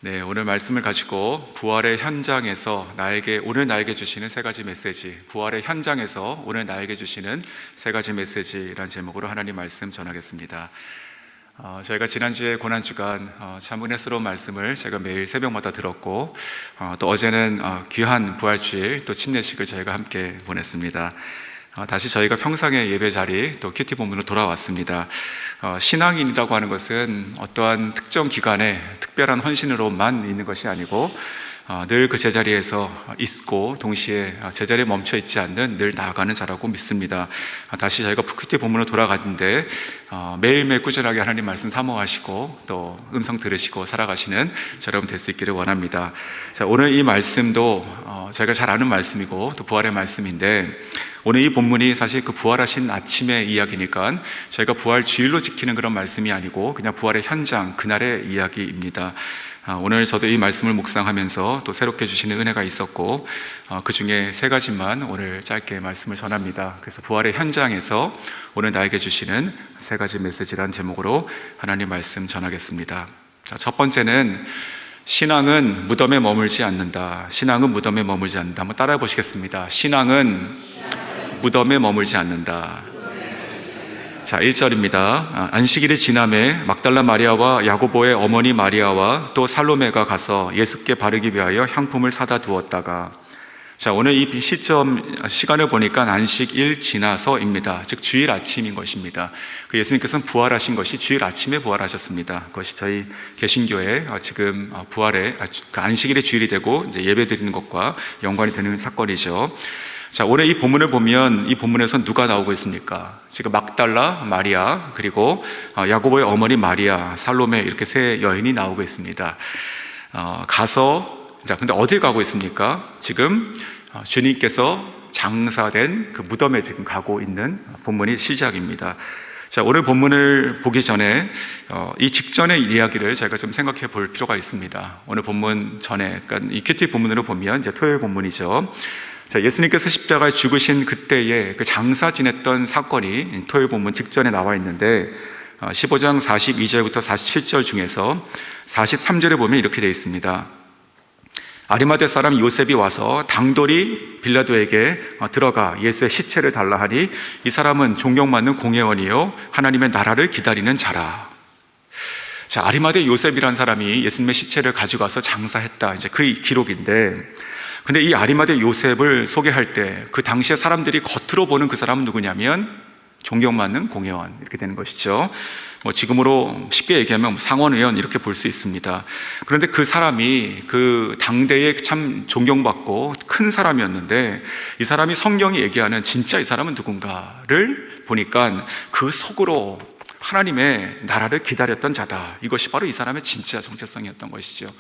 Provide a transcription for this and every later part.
네, 오늘 말씀을 가지고 부활의 현장에서 오늘 나에게 주시는 세 가지 메시지, 부활의 현장에서 오늘 나에게 주시는 세 가지 메시지라는 제목으로 하나님 말씀 전하겠습니다. 저희가 지난주에 고난주간 참 은혜스러운 말씀을 제가 매일 새벽마다 들었고, 또 어제는 귀한 부활주일 또 침례식을 저희가 함께 보냈습니다. 다시 저희가 평상의 예배 자리 또 큐티 본문으로 돌아왔습니다. 신앙인이라고 하는 것은 어떠한 특정 기간에 특별한 헌신으로만 있는 것이 아니고 늘 그 제자리에서 있고 동시에 제자리에 멈춰 있지 않는 늘 나아가는 자라고 믿습니다. 다시 저희가 큐티 본문으로 돌아갔는데 매일매일 꾸준하게 하나님 말씀 사모하시고 또 음성 들으시고 살아가시는 저 여러분 될 수 있기를 원합니다. 자, 오늘 이 말씀도 저희가 잘 아는 말씀이고 또 부활의 말씀인데, 오늘 이 본문이 사실 그 부활하신 아침의 이야기니까 저희가 부활 주일로 지키는 그런 말씀이 아니고 그냥 부활의 현장, 그날의 이야기입니다. 오늘 저도 이 말씀을 묵상하면서 또 새롭게 주시는 은혜가 있었고, 그 중에 세 가지만 오늘 짧게 말씀을 전합니다. 그래서 부활의 현장에서 오늘 나에게 주시는 세 가지 메시지라는 제목으로 하나님 말씀 전하겠습니다. 자, 첫 번째는 신앙은 무덤에 머물지 않는다. 신앙은 무덤에 머물지 않는다. 한번 따라해 보시겠습니다. 신앙은 무덤에 머물지 않는다. 자, 1절입니다. 안식일이 지남에 막달라 마리아와 야고보의 어머니 마리아와 또 살로메가 가서 예수께 바르기 위하여 향품을 사다 두었다가, 자, 오늘 이 시간을 보니까 안식일 지나서입니다. 즉 주일 아침인 것입니다. 그 예수님께서는 부활하신 것이 주일 아침에 부활하셨습니다. 그것이 저희 개신교의 지금 부활의 안식일의 주일이 되고 이제 예배 드리는 것과 연관이 되는 사건이죠. 자, 오늘 이 본문을 보면 이 본문에서 누가 나오고 있습니까? 지금 막달라 마리아, 그리고 야고보의 어머니 마리아, 살로메, 이렇게 세 여인이 나오고 있습니다. 자, 근데 어딜 가고 있습니까? 지금 주님께서 장사된 그 무덤에 지금 가고 있는 본문이 시작입니다. 자, 오늘 본문을 보기 전에 이 직전의 이야기를 저희가 좀 생각해 볼 필요가 있습니다. 오늘 본문 전에, 그러니까 이 큐티 본문으로 보면 이제 토요일 본문이죠. 자, 예수님께서 십자가에 죽으신 그때에 그 장사 지냈던 사건이 토요일 본문 직전에 나와 있는데, 15장 42절부터 47절 중에서 43절에 보면 이렇게 되어 있습니다. 아리마대 사람 요셉이 와서 당돌이 빌라도에게 들어가 예수의 시체를 달라 하니, 이 사람은 존경받는 공회원이요 하나님의 나라를 기다리는 자라. 자, 아리마대 요셉이라는 사람이 예수님의 시체를 가져가서 장사했다, 이제 그 기록인데, 근데 이 아리마대 요셉을 소개할 때 그 당시에 사람들이 겉으로 보는 그 사람은 누구냐면 존경받는 공회원, 이렇게 되는 것이죠. 지금으로 쉽게 얘기하면 상원의원, 이렇게 볼 수 있습니다. 그런데 그 사람이 그 당대에 참 존경받고 큰 사람이었는데, 이 사람이 성경이 얘기하는 진짜 이 사람은 누군가를 보니까 그 속으로 하나님의 나라를 기다렸던 자다, 이것이 바로 이 사람의 진짜 정체성이었던 것이죠.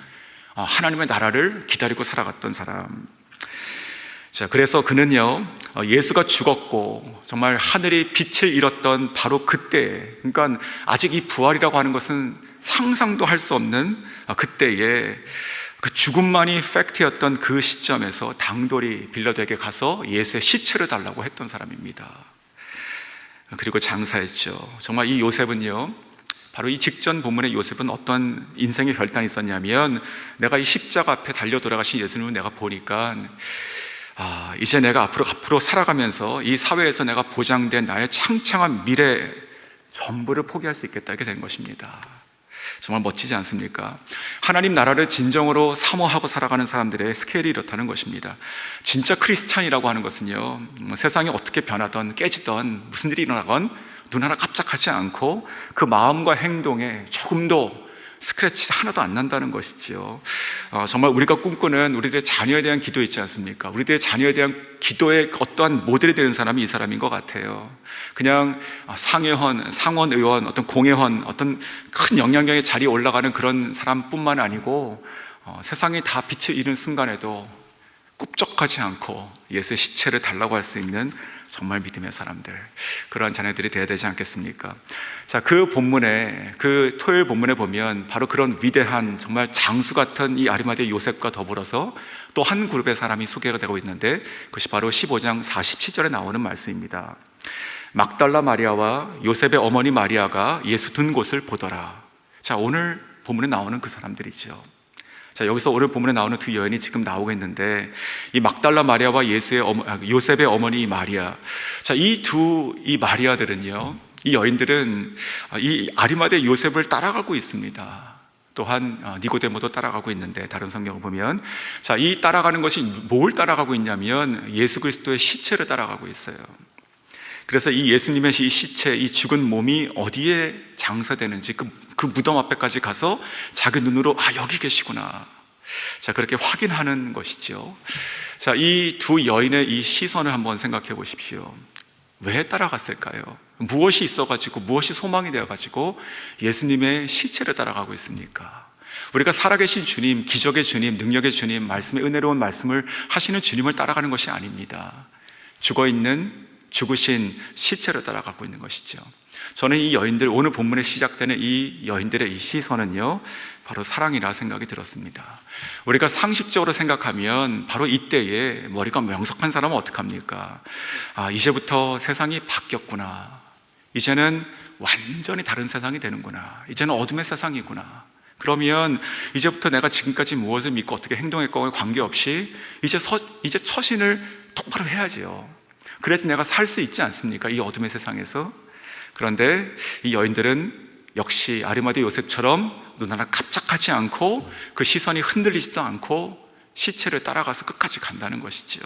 하나님의 나라를 기다리고 살아갔던 사람. 자, 그래서 그는요, 예수가 죽었고 정말 하늘이 빛을 잃었던 바로 그때, 그러니까 아직 이 부활이라고 하는 것은 상상도 할 수 없는 그때에 그 죽음만이 팩트였던 그 시점에서 당돌이 빌라도에게 가서 예수의 시체를 달라고 했던 사람입니다. 그리고 장사했죠. 정말 이 요셉은요, 바로 이 직전 본문의 요셉은 어떤 인생의 결단이 있었냐면, 내가 이 십자가 앞에 달려 돌아가신 예수님을 내가 보니까 이제 내가 앞으로 살아가면서 이 사회에서 내가 보장된 나의 창창한 미래 전부를 포기할 수 있겠다, 이렇게 된 것입니다. 정말 멋지지 않습니까? 하나님 나라를 진정으로 사모하고 살아가는 사람들의 스케일이 이렇다는 것입니다. 진짜 크리스찬이라고 하는 것은요, 세상이 어떻게 변하던 깨지던 무슨 일이 일어나건 눈 하나 깜짝하지 않고 그 마음과 행동에 조금도 스크래치 하나도 안 난다는 것이지요. 정말 우리가 꿈꾸는 우리들의 자녀에 대한 기도 있지 않습니까? 우리들의 자녀에 대한 기도의 어떠한 모델이 되는 사람이 이 사람인 것 같아요. 그냥 상원 의원, 어떤 공회원, 어떤 큰 영향력의 자리에 올라가는 그런 사람뿐만 아니고, 세상이 다 빛을 잃은 순간에도 꿈쩍하지 않고 예수의 시체를 달라고 할 수 있는 정말 믿음의 사람들, 그러한 자녀들이 되어야 되지 않겠습니까? 자, 그 토요일 본문에 보면 바로 그런 위대한 정말 장수 같은 이 아리마대 요셉과 더불어서 또 한 그룹의 사람이 소개가 되고 있는데, 그것이 바로 15장 47절에 나오는 말씀입니다. 막달라 마리아와 요셉의 어머니 마리아가 예수 둔 곳을 보더라. 자, 오늘 본문에 나오는 그 사람들이죠. 자, 여기서 오늘 본문에 나오는 두 여인이 지금 나오겠는데, 이 막달라 마리아와 요셉의 어머니 마리아. 자, 이 마리아들은요, 이 여인들은 이 아리마대 요셉을 따라가고 있습니다. 또한 니고데모도 따라가고 있는데, 다른 성경을 보면, 자, 이 따라가는 것이 뭘 따라가고 있냐면 예수 그리스도의 시체를 따라가고 있어요. 그래서 이 예수님의 이 시체, 이 죽은 몸이 어디에 장사되는지 그 무덤 앞에까지 가서 자기 눈으로 여기 계시구나, 자, 그렇게 확인하는 것이죠. 자, 이 두 여인의 이 시선을 한번 생각해 보십시오. 왜 따라갔을까요? 무엇이 있어가지고, 무엇이 소망이 되어가지고 예수님의 시체를 따라가고 있습니까? 우리가 살아계신 주님, 기적의 주님, 능력의 주님, 말씀의 은혜로운 말씀을 하시는 주님을 따라가는 것이 아닙니다. 죽으신 시체를 따라가고 있는 것이죠. 저는 이 여인들, 오늘 본문에 시작되는 이 여인들의 이 시선은요, 바로 사랑이라 생각이 들었습니다. 우리가 상식적으로 생각하면 바로 이때에 머리가 명석한 사람은 어떡합니까? 이제부터 세상이 바뀌었구나, 이제는 완전히 다른 세상이 되는구나, 이제는 어둠의 세상이구나, 그러면 이제부터 내가 지금까지 무엇을 믿고 어떻게 행동했건에 관계없이 이제 처신을 똑바로 해야지요. 그래서 내가 살 수 있지 않습니까? 이 어둠의 세상에서. 그런데 이 여인들은 역시 아리마대 요셉처럼 눈 하나 깜짝하지 않고, 그 시선이 흔들리지도 않고 시체를 따라가서 끝까지 간다는 것이죠.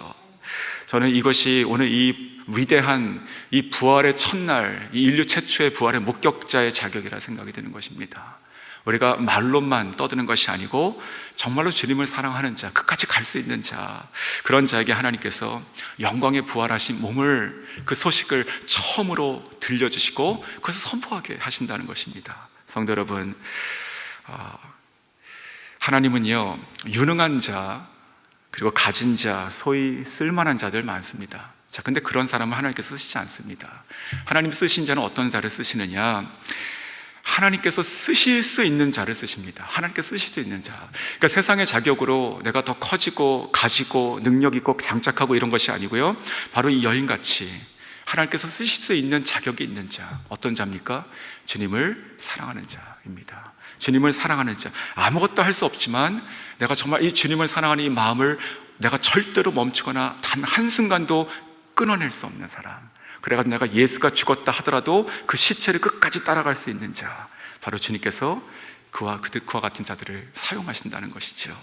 저는 이것이 오늘 이 위대한 이 부활의 첫날, 이 인류 최초의 부활의 목격자의 자격이라 생각이 드는 것입니다. 우리가 말로만 떠드는 것이 아니고 정말로 주님을 사랑하는 자, 끝까지 갈 수 있는 자, 그런 자에게 하나님께서 영광의 부활하신 몸을, 그 소식을 처음으로 들려주시고 그것을 선포하게 하신다는 것입니다. 성도 여러분, 하나님은요, 유능한 자, 그리고 가진 자, 소위 쓸만한 자들 많습니다. 자, 근데 그런 사람을 하나님께서 쓰시지 않습니다. 하나님 쓰신 자는 어떤 자를 쓰시느냐? 하나님께서 쓰실 수 있는 자를 쓰십니다. 하나님께서 쓰실 수 있는 자. 그러니까 세상의 자격으로 내가 더 커지고 가지고 능력 있고 장착하고 이런 것이 아니고요, 바로 이 여인같이 하나님께서 쓰실 수 있는 자격이 있는 자. 어떤 자입니까? 주님을 사랑하는 자입니다. 주님을 사랑하는 자. 아무것도 할 수 없지만 내가 정말 이 주님을 사랑하는 이 마음을 내가 절대로 멈추거나 단 한순간도 끊어낼 수 없는 사람. 그래가지고 내가 예수가 죽었다 하더라도 그 시체를 끝까지 따라갈 수 있는 자, 바로 주님께서 그와 같은 자들을 사용하신다는 것이죠.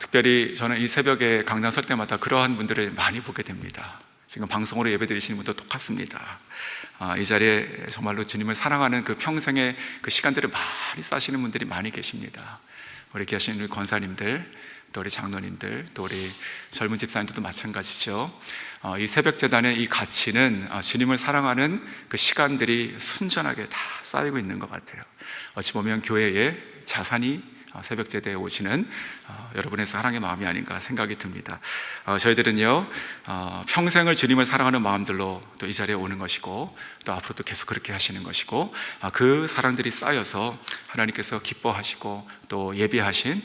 특별히 저는 이 새벽에 강단 설 때마다 그러한 분들을 많이 보게 됩니다. 지금 방송으로 예배 드리시는 분도 똑같습니다. 이 자리에 정말로 주님을 사랑하는 그 평생의 그 시간들을 많이 싸시는 분들이 많이 계십니다. 우리 계시는 우리 권사님들, 또 우리 장로님들, 또 우리 젊은 집사님들도 마찬가지죠. 이 새벽재단의 이 가치는 주님을 사랑하는 그 시간들이 순전하게 다 쌓이고 있는 것 같아요. 어찌 보면 교회의 자산이 새벽제대에 오시는 여러분의 사랑의 마음이 아닌가 생각이 듭니다. 저희들은요, 평생을 주님을 사랑하는 마음들로 또 이 자리에 오는 것이고, 또 앞으로도 계속 그렇게 하시는 것이고, 그 사랑들이 쌓여서 하나님께서 기뻐하시고 또 예비하신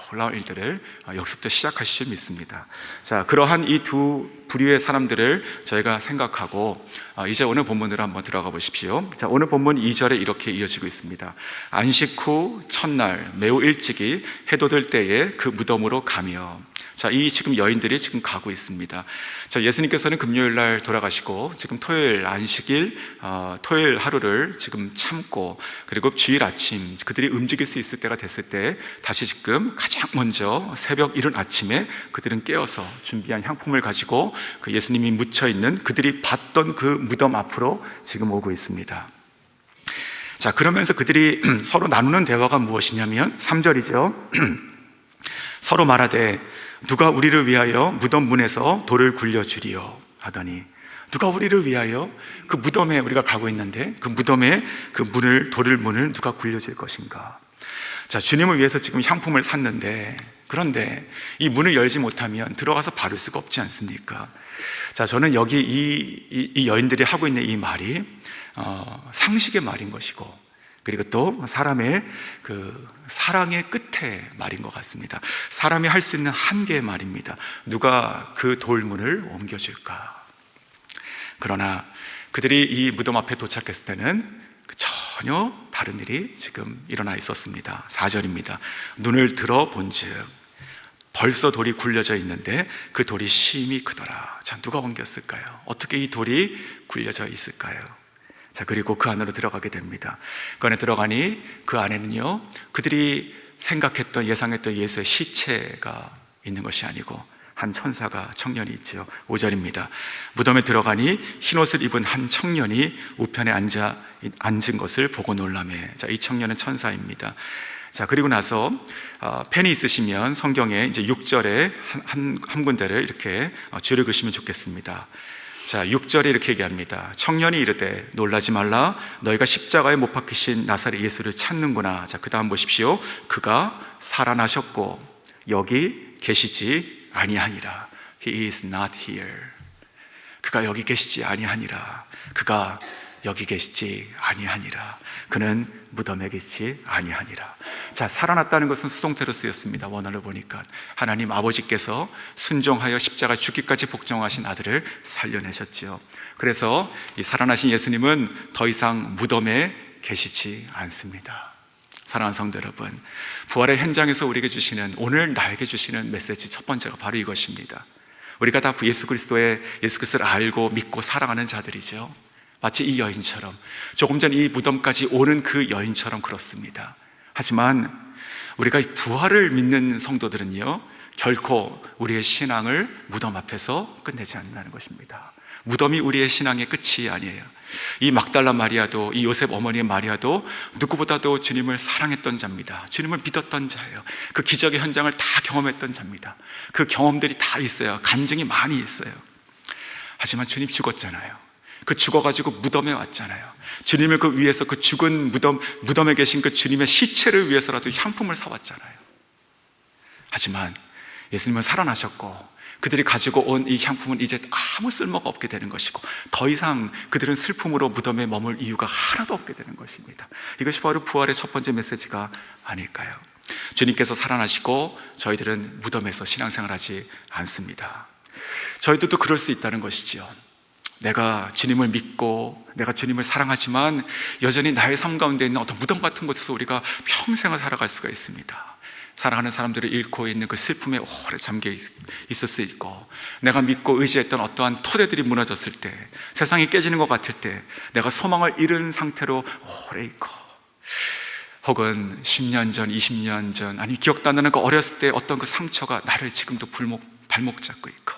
놀라운 일들을 여기서부터 시작하실 줄 믿습니다. 자, 그러한 이 두 부류의 사람들을 저희가 생각하고 이제 오늘 본문으로 한번 들어가 보십시오. 자, 오늘 본문 2절에 이렇게 이어지고 있습니다. 안식 후 첫날 매우 일찍이 해도 될 때에 그 무덤으로 가며. 자, 이 지금 여인들이 지금 가고 있습니다. 자, 예수님께서는 금요일 날 돌아가시고 지금 토요일 안식일, 토요일 하루를 지금 참고, 그리고 주일 아침 그들이 움직일 수 있을 때가 됐을 때 다시 지금 가장 먼저 새벽 이른 아침에 그들은 깨어서 준비한 향품을 가지고 그 예수님이 묻혀 있는, 그들이 봤던 그 무덤 앞으로 지금 오고 있습니다. 자, 그러면서 그들이 서로 나누는 대화가 무엇이냐면 3절이죠. 서로 말하되 누가 우리를 위하여 무덤 문에서 돌을 굴려주리요 하더니, 누가 우리를 위하여 그 무덤에 우리가 가고 있는데 그 무덤에 그 돌을 문을 누가 굴려줄 것인가. 자, 주님을 위해서 지금 향품을 샀는데, 그런데 이 문을 열지 못하면 들어가서 바를 수가 없지 않습니까? 자, 저는 여기 이 여인들이 하고 있는 이 말이 상식의 말인 것이고, 그리고 또 사람의 그 사랑의 끝에 말인 것 같습니다. 사람이 할 수 있는 한계의 말입니다. 누가 그 돌문을 옮겨줄까? 그러나 그들이 이 무덤 앞에 도착했을 때는 저 전혀 다른 일이 지금 일어나 있었습니다. 4절입니다. 눈을 들어 본즉 벌써 돌이 굴려져 있는데 그 돌이 심히 크더라. 자, 누가 옮겼을까요? 어떻게 이 돌이 굴려져 있을까요? 자, 그리고 그 안으로 들어가게 됩니다. 그 안에 들어가니 그 안에는요, 그들이 생각했던, 예상했던 예수의 시체가 있는 것이 아니고 한 천사가, 청년이 있죠. 5절입니다. 무덤에 들어가니 흰옷을 입은 한 청년이 우편에 앉은 것을 보고 놀라매. 자, 이 청년은 천사입니다. 자, 그리고 나서 펜이 있으시면 성경에 이제 6절에 한 군데를 이렇게 줄여 그시면 좋겠습니다. 자, 6절에 이렇게 얘기합니다. 청년이 이르되 놀라지 말라. 너희가 십자가에 못 박히신 나사렛 예수를 찾는구나. 자, 그 다음 보십시오. 그가 살아나셨고 여기 계시지 아니하니라. He is not here. 그가 여기 계시지 아니하니라. 그가 여기 계시지 아니하니라. 그는 무덤에 계시지 아니하니라. 자, 살아났다는 것은 수동태로 쓰였습니다. 원어를 보니까 하나님 아버지께서 순종하여 십자가 죽기까지 복종하신 아들을 살려내셨죠. 그래서 이 살아나신 예수님은 더 이상 무덤에 계시지 않습니다. 사랑하는 성도 여러분, 부활의 현장에서 우리에게 주시는, 오늘 나에게 주시는 메시지 첫 번째가 바로 이것입니다. 우리가 다 예수 그리스도를 알고 믿고 사랑하는 자들이죠. 마치 이 여인처럼, 조금 전 이 무덤까지 오는 그 여인처럼 그렇습니다. 하지만 우리가 부활을 믿는 성도들은요, 결코 우리의 신앙을 무덤 앞에서 끝내지 않는다는 것입니다. 무덤이 우리의 신앙의 끝이 아니에요. 이 막달라 마리아도, 이 요셉 어머니의 마리아도 누구보다도 주님을 사랑했던 자입니다. 주님을 믿었던 자예요. 그 기적의 현장을 다 경험했던 자입니다. 그 경험들이 다 있어요. 간증이 많이 있어요. 하지만 주님 죽었잖아요. 그 죽어가지고 무덤에 왔잖아요. 주님을 그 위에서, 그 죽은 무덤에 계신 그 주님의 시체를 위해서라도 향품을 사왔잖아요. 하지만 예수님은 살아나셨고 그들이 가지고 온 이 향품은 이제 아무 쓸모가 없게 되는 것이고 더 이상 그들은 슬픔으로 무덤에 머물 이유가 하나도 없게 되는 것입니다. 이것이 바로 부활의 첫 번째 메시지가 아닐까요? 주님께서 살아나시고 저희들은 무덤에서 신앙생활하지 않습니다. 저희들도 그럴 수 있다는 것이죠. 내가 주님을 믿고 내가 주님을 사랑하지만 여전히 나의 삶 가운데 있는 어떤 무덤 같은 곳에서 우리가 평생을 살아갈 수가 있습니다. 사랑하는 사람들을 잃고 있는 그 슬픔에 오래 잠겨 있을 수 있고, 내가 믿고 의지했던 어떠한 토대들이 무너졌을 때, 세상이 깨지는 것 같을 때 내가 소망을 잃은 상태로 오래 있고, 혹은 10년 전, 20년 전, 아니 기억도 안 나는 그 어렸을 때 어떤 그 상처가 나를 지금도 발목 잡고 있고,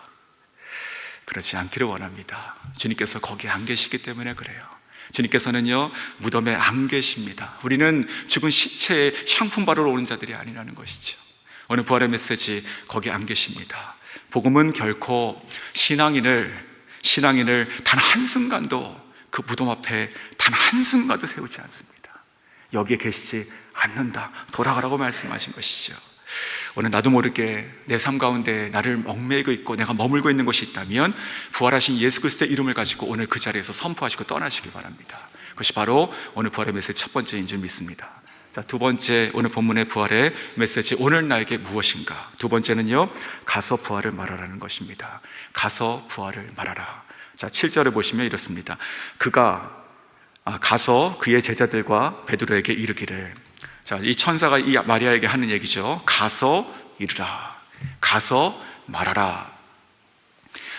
그렇지 않기를 원합니다. 주님께서 거기 안 계시기 때문에 그래요. 주님께서는요, 무덤에 안 계십니다. 우리는 죽은 시체에 향품 바르러 오는 자들이 아니라는 것이죠. 오늘 부활의 메시지, 거기 안 계십니다. 복음은 결코 신앙인을 단 한순간도 그 무덤 앞에 단 한순간도 세우지 않습니다. 여기에 계시지 않는다, 돌아가라고 말씀하신 것이죠. 오늘 나도 모르게 내 삶 가운데 나를 얽매이고 있고 내가 머물고 있는 것이 있다면 부활하신 예수 그리스도의 이름을 가지고 오늘 그 자리에서 선포하시고 떠나시기 바랍니다. 그것이 바로 오늘 부활의 메시지 첫 번째인 줄 믿습니다. 자, 두 번째, 오늘 본문의 부활의 메시지, 오늘 나에게 무엇인가? 두 번째는요, 가서 부활을 말하라는 것입니다. 가서 부활을 말하라. 자, 7절을 보시면 이렇습니다. 그가 가서 그의 제자들과 베드로에게 이르기를. 자, 이 천사가 이 마리아에게 하는 얘기죠. 가서 이르라. 가서 말하라.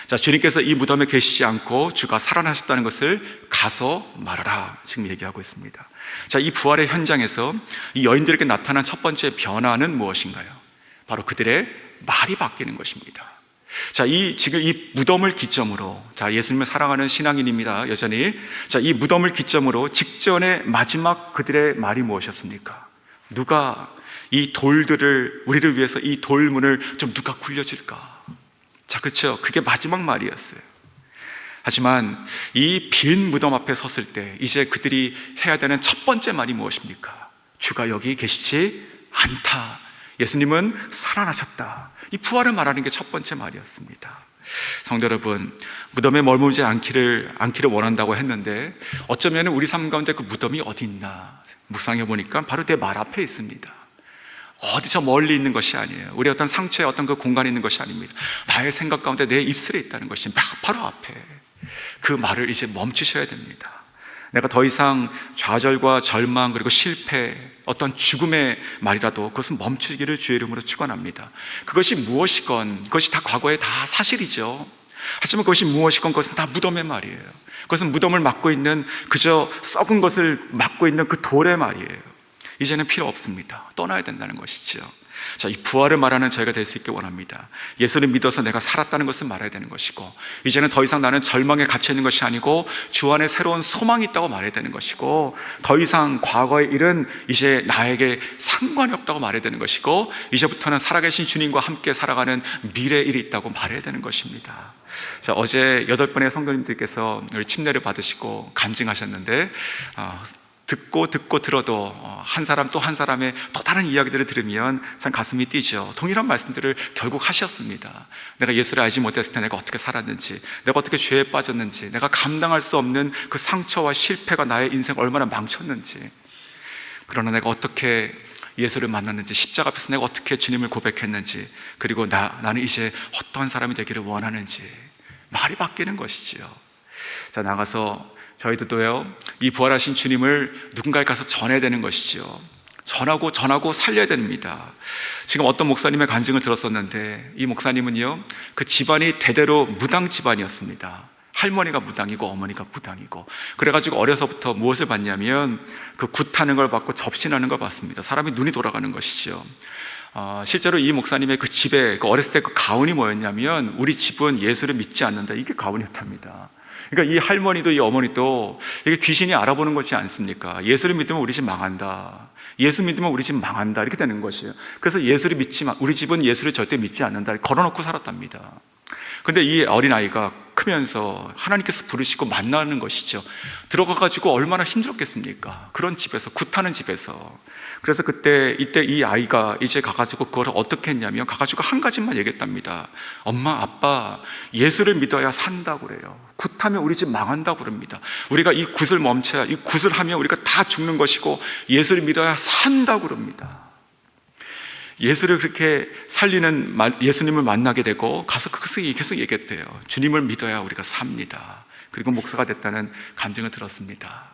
자, 주님께서 이 무덤에 계시지 않고 주가 살아나셨다는 것을 가서 말하라, 지금 얘기하고 있습니다. 자, 이 부활의 현장에서 이 여인들에게 나타난 첫 번째 변화는 무엇인가요? 바로 그들의 말이 바뀌는 것입니다. 자, 지금 이 무덤을 기점으로, 자, 예수님을 사랑하는 신앙인입니다, 여전히. 자, 이 무덤을 기점으로 직전의 마지막 그들의 말이 무엇이었습니까? 누가 이 돌들을, 우리를 위해서 이 돌문을 좀 누가 굴려줄까? 자, 그렇죠. 그게 마지막 말이었어요. 하지만 이 빈 무덤 앞에 섰을 때 이제 그들이 해야 되는 첫 번째 말이 무엇입니까? 주가 여기 계시지 않다. 예수님은 살아나셨다. 이 부활을 말하는 게 첫 번째 말이었습니다. 성도 여러분, 무덤에 머물지 않기를 원한다고 했는데 어쩌면 우리 삶 가운데 그 무덤이 어디 있나 묵상해 보니까 바로 내 말 앞에 있습니다. 어디 저 멀리 있는 것이 아니에요. 우리 어떤 상처에 어떤 그 공간에 있는 것이 아닙니다. 나의 생각 가운데 내 입술에 있다는 것이 바로 앞에. 그 말을 이제 멈추셔야 됩니다. 내가 더 이상 좌절과 절망 그리고 실패, 어떤 죽음의 말이라도 그것은 멈추기를 주의 이름으로 축원합니다. 그것이 무엇이건 그것이 다 과거의 다 사실이죠. 하지만 그것이 무엇이건 그것은 다 무덤의 말이에요. 그것은 무덤을 막고 있는, 그저 썩은 것을 막고 있는 그 돌의 말이에요. 이제는 필요 없습니다. 떠나야 된다는 것이죠. 자, 이 부활을 말하는 저희가 될 수 있길 원합니다. 예수를 믿어서 내가 살았다는 것을 말해야 되는 것이고, 이제는 더 이상 나는 절망에 갇혀 있는 것이 아니고 주 안에 새로운 소망이 있다고 말해야 되는 것이고, 더 이상 과거의 일은 이제 나에게 상관이 없다고 말해야 되는 것이고, 이제부터는 살아계신 주님과 함께 살아가는 미래의 일이 있다고 말해야 되는 것입니다. 자, 어제 8분의 성도님들께서 침례를 받으시고 간증하셨는데, 듣고 들어도 한 사람 또 한 사람의 또 다른 이야기들을 들으면 참 가슴이 뛰죠. 동일한 말씀들을 결국 하셨습니다. 내가 예수를 알지 못했을 때 내가 어떻게 살았는지, 내가 어떻게 죄에 빠졌는지, 내가 감당할 수 없는 그 상처와 실패가 나의 인생을 얼마나 망쳤는지, 그러나 내가 어떻게 예수를 만났는지, 십자가 앞에서 내가 어떻게 주님을 고백했는지, 그리고 나는 이제 어떠한 사람이 되기를 원하는지 말이 바뀌는 것이지요. 자, 나가서 저희들도요, 이 부활하신 주님을 누군가에 가서 전해야 되는 것이죠. 전하고 살려야 됩니다. 지금 어떤 목사님의 간증을 들었었는데, 이 목사님은요, 그 집안이 대대로 무당 집안이었습니다. 할머니가 무당이고 어머니가 무당이고, 그래가지고 어려서부터 무엇을 봤냐면 그 굿하는 걸 봤고 접신하는 걸 봤습니다. 사람이 눈이 돌아가는 것이죠. 실제로 이 목사님의 그 집에, 그 어렸을 때 그 가훈이 뭐였냐면, 우리 집은 예수를 믿지 않는다, 이게 가훈이었답니다. 그러니까 이 할머니도 이 어머니도 이게 귀신이 알아보는 것이 않습니까? 예수를 믿으면 우리 집 망한다, 예수 믿으면 우리 집 망한다, 이렇게 되는 것이에요. 그래서 우리 집은 예수를 절대 믿지 않는다 걸어놓고 살았답니다. 근데 이 어린아이가 크면서 하나님께서 부르시고 만나는 것이죠. 들어가가지고 얼마나 힘들었겠습니까? 그런 집에서, 굿하는 집에서. 그래서 이때 이 아이가 이제 가가지고 그걸 어떻게 했냐면, 가가지고 한 가지만 얘기했답니다. 엄마, 아빠, 예수를 믿어야 산다고 그래요. 굿하면 우리 집 망한다고 그럽니다. 우리가 이 굿을 멈춰야, 이 굿을 하면 우리가 다 죽는 것이고, 예수를 믿어야 산다고 그럽니다. 예수를 그렇게 살리는 예수님을 만나게 되고 가서 그것을 계속 얘기했대요. 주님을 믿어야 우리가 삽니다. 그리고 목사가 됐다는 간증을 들었습니다.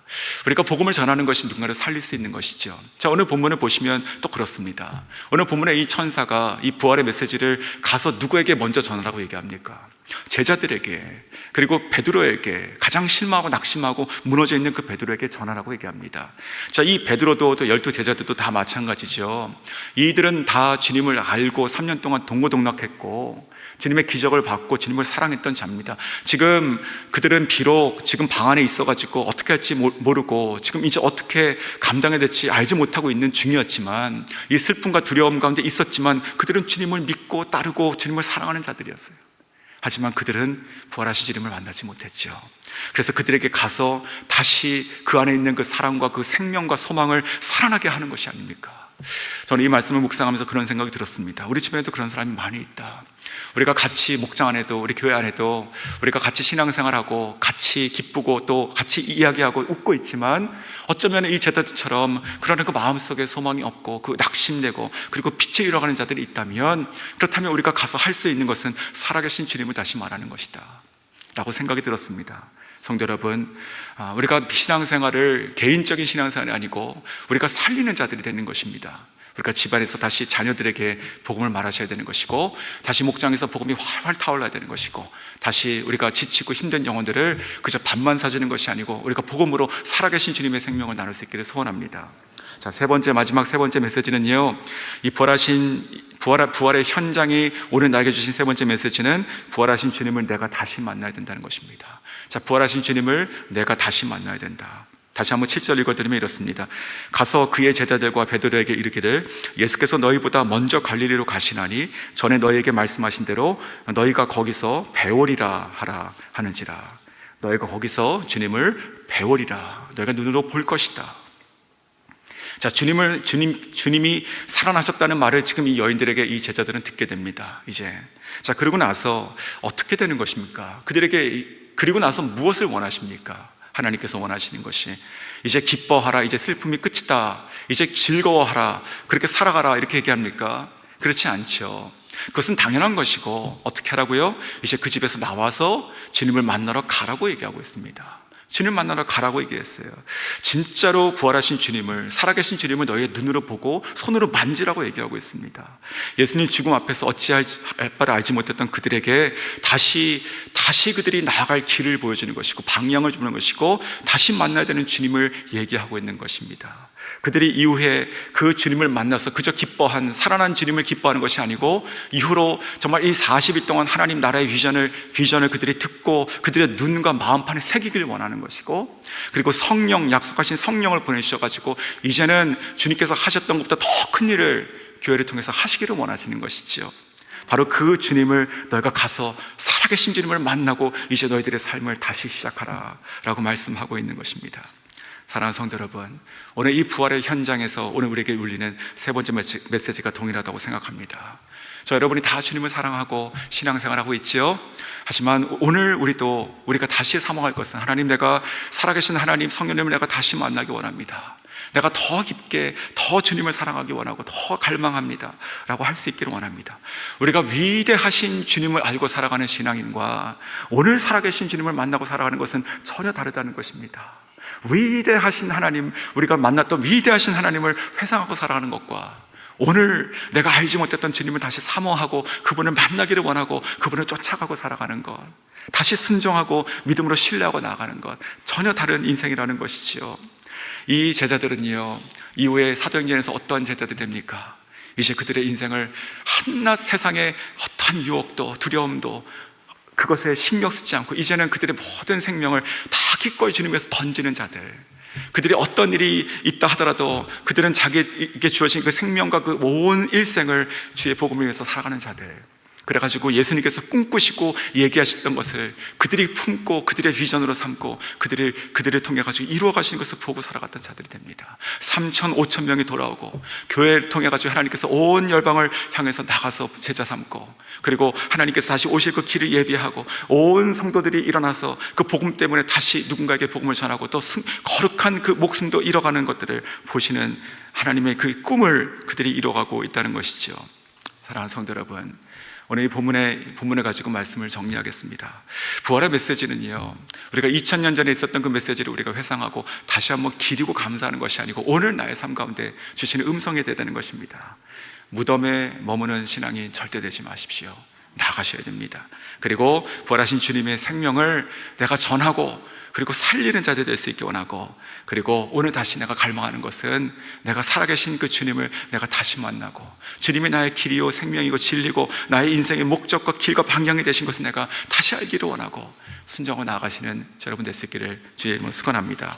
우리가 복음을 전하는 것이 누군가를 살릴 수 있는 것이죠. 자, 오늘 본문을 보시면 또 그렇습니다. 오늘 본문에 이 천사가 이 부활의 메시지를 가서 누구에게 먼저 전하라고 얘기합니까? 제자들에게, 그리고 베드로에게, 가장 실망하고 낙심하고 무너져 있는 그 베드로에게 전하라고 얘기합니다. 자, 이 베드로도 또 12 제자들도 다 마찬가지죠. 이들은 다 주님을 알고 3년 동안 동고동락했고 주님의 기적을 받고 주님을 사랑했던 자입니다. 지금 그들은 비록 지금 방 안에 있어가지고 어떻게 할지 모르고 지금 이제 어떻게 감당해야 될지 알지 못하고 있는 중이었지만, 이 슬픔과 두려움 가운데 있었지만 그들은 주님을 믿고 따르고 주님을 사랑하는 자들이었어요. 하지만 그들은 부활하신 주님을 만나지 못했죠. 그래서 그들에게 가서 다시 그 안에 있는 그 사랑과 그 생명과 소망을 살아나게 하는 것이 아닙니까? 저는 이 말씀을 묵상하면서 그런 생각이 들었습니다. 우리 주변에도 그런 사람이 많이 있다. 우리가 같이 목장 안에도, 우리 교회 안에도 우리가 같이 신앙생활하고 같이 기쁘고 또 같이 이야기하고 웃고 있지만, 어쩌면 이 제자들처럼 그러는 그 마음속에 소망이 없고 그 낙심되고 그리고 빛에 잃어가는 자들이 있다면, 그렇다면 우리가 가서 할 수 있는 것은 살아계신 주님을 다시 말하는 것이다 라고 생각이 들었습니다. 성도 여러분, 우리가 신앙생활을 개인적인 신앙생활이 아니고 우리가 살리는 자들이 되는 것입니다. 우리가 집안에서 다시 자녀들에게 복음을 말하셔야 되는 것이고, 다시 목장에서 복음이 활활 타올라야 되는 것이고, 다시 우리가 지치고 힘든 영혼들을 그저 밥만 사주는 것이 아니고 우리가 복음으로 살아계신 주님의 생명을 나눌 수 있기를 소원합니다. 자, 마지막 세 번째 메시지는요, 이 부활의 현장이 오늘 나에게 주신 세 번째 메시지는 부활하신 주님을 내가 다시 만나야 된다는 것입니다. 자, 부활하신 주님을 내가 다시 만나야 된다. 다시 한번 7절 읽어드리면 이렇습니다. 가서 그의 제자들과 베드로에게 이르기를, 예수께서 너희보다 먼저 갈릴리로 가시나니 전에 너희에게 말씀하신 대로 너희가 거기서 배우리라 하라 하는지라. 너희가 거기서 주님을 배우리라, 너희가 눈으로 볼 것이다. 자, 주님이 살아나셨다는 말을 지금 이 여인들에게 이 제자들은 듣게 됩니다. 이제. 자, 그러고 나서 어떻게 되는 것입니까? 그리고 나서 무엇을 원하십니까? 하나님께서 원하시는 것이, 이제 기뻐하라, 이제 슬픔이 끝이다, 이제 즐거워하라, 그렇게 살아가라, 이렇게 얘기합니까? 그렇지 않죠. 그것은 당연한 것이고, 어떻게 하라고요? 이제 그 집에서 나와서 주님을 만나러 가라고 얘기하고 있습니다. 주님 만나러 가라고 얘기했어요. 진짜로 부활하신 주님을, 살아계신 주님을 너희의 눈으로 보고 손으로 만지라고 얘기하고 있습니다. 예수님 죽음 앞에서 어찌할 바를 알지 못했던 그들에게 다시 그들이 나아갈 길을 보여주는 것이고 방향을 주는 것이고 다시 만나야 되는 주님을 얘기하고 있는 것입니다. 그들이 이후에 그 주님을 만나서 그저 기뻐한, 살아난 주님을 기뻐하는 것이 아니고 이후로 정말 이 40일 동안 하나님 나라의 비전을 그들이 듣고 그들의 눈과 마음판에 새기길 원하는 것이고, 그리고 성령, 약속하신 성령을 보내주셔가지고 이제는 주님께서 하셨던 것보다 더 큰 일을 교회를 통해서 하시기를 원하시는 것이지요. 바로 그 주님을 너희가 가서 살아계신 주님을 만나고 이제 너희들의 삶을 다시 시작하라 라고 말씀하고 있는 것입니다. 사랑하는 성도 여러분, 오늘 이 부활의 현장에서 오늘 우리에게 울리는 세 번째 메시지가 동일하다고 생각합니다. 저 여러분이 다 주님을 사랑하고 신앙생활하고 있지요. 하지만 오늘 우리가 다시 사모할 것은, 하나님, 내가 살아계신 하나님 성령님을 내가 다시 만나기 원합니다. 내가 더 깊게 더 주님을 사랑하기 원하고 더 갈망합니다 라고 할 수 있기를 원합니다. 우리가 위대하신 주님을 알고 살아가는 신앙인과 오늘 살아계신 주님을 만나고 살아가는 것은 전혀 다르다는 것입니다. 위대하신 하나님, 우리가 만났던 위대하신 하나님을 회상하고 살아가는 것과 오늘 내가 알지 못했던 주님을 다시 사모하고 그분을 만나기를 원하고 그분을 쫓아가고 살아가는 것, 다시 순종하고 믿음으로 신뢰하고 나아가는 것, 전혀 다른 인생이라는 것이지요. 이 제자들은요, 이후에 사도행전에서 어떠한 제자들이 됩니까? 이제 그들의 인생을 한낱 세상의 어떠한 유혹도 두려움도 그것에 신경 쓰지 않고 이제는 그들의 모든 생명을 다 기꺼이 주님께서 던지는 자들, 그들이 어떤 일이 있다 하더라도 그들은 자기에게 주어진 그 생명과 그 온 일생을 주의 복음을 위해서 살아가는 자들, 그래가지고 예수님께서 꿈꾸시고 얘기하셨던 것을 그들이 품고 그들의 비전으로 삼고 그들을 통해 가지고 이루어 가시는 것을 보고 살아갔던 자들이 됩니다. 3천 5천 명이 돌아오고 교회를 통해 가지고 하나님께서 온 열방을 향해서 나가서 제자 삼고, 그리고 하나님께서 다시 오실 그 길을 예비하고 온 성도들이 일어나서 그 복음 때문에 다시 누군가에게 복음을 전하고 또 거룩한 그 목숨도 잃어가는 것들을 보시는 하나님의 그 꿈을 그들이 이뤄가고 있다는 것이죠. 사랑하는 성도 여러분, 오늘 이 본문을 가지고 말씀을 정리하겠습니다. 부활의 메시지는요, 우리가 2000년 전에 있었던 그 메시지를 우리가 회상하고 다시 한번 기리고 감사하는 것이 아니고 오늘 나의 삶 가운데 주시는 음성이 되야 되는 것입니다. 무덤에 머무는 신앙이 절대 되지 마십시오. 나가셔야 됩니다. 그리고 부활하신 주님의 생명을 내가 전하고 그리고 살리는 자들이 될 수 있게 원하고, 그리고 오늘 다시 내가 갈망하는 것은 내가 살아계신 그 주님을 내가 다시 만나고 주님이 나의 길이요 생명이고 진리고 나의 인생의 목적과 길과 방향이 되신 것을 내가 다시 알기를 원하고 순종하고 나아가시는 여러분 될 수 있기를 주의 이름으로 축원합니다.